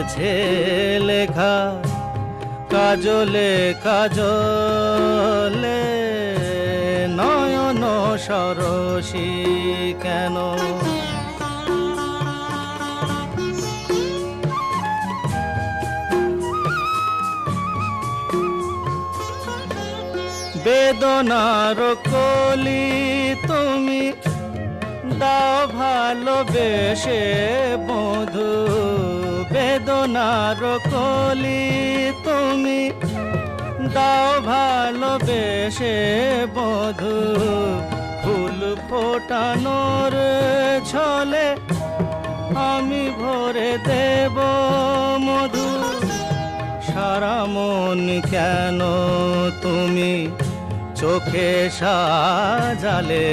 রয়েছে লেখা কাজলে কাজলে নয়ন সরসী কেন। বেদনার কলি তুমি দাও ভালোবেসে বধু, বেদনার কলি তুমি দাও ভালোবেসে বধু, ফুল ফোটানোর ছলে আমি ভরে দেব মধু। সারা মন কেন তুমি চোখে সাজালে,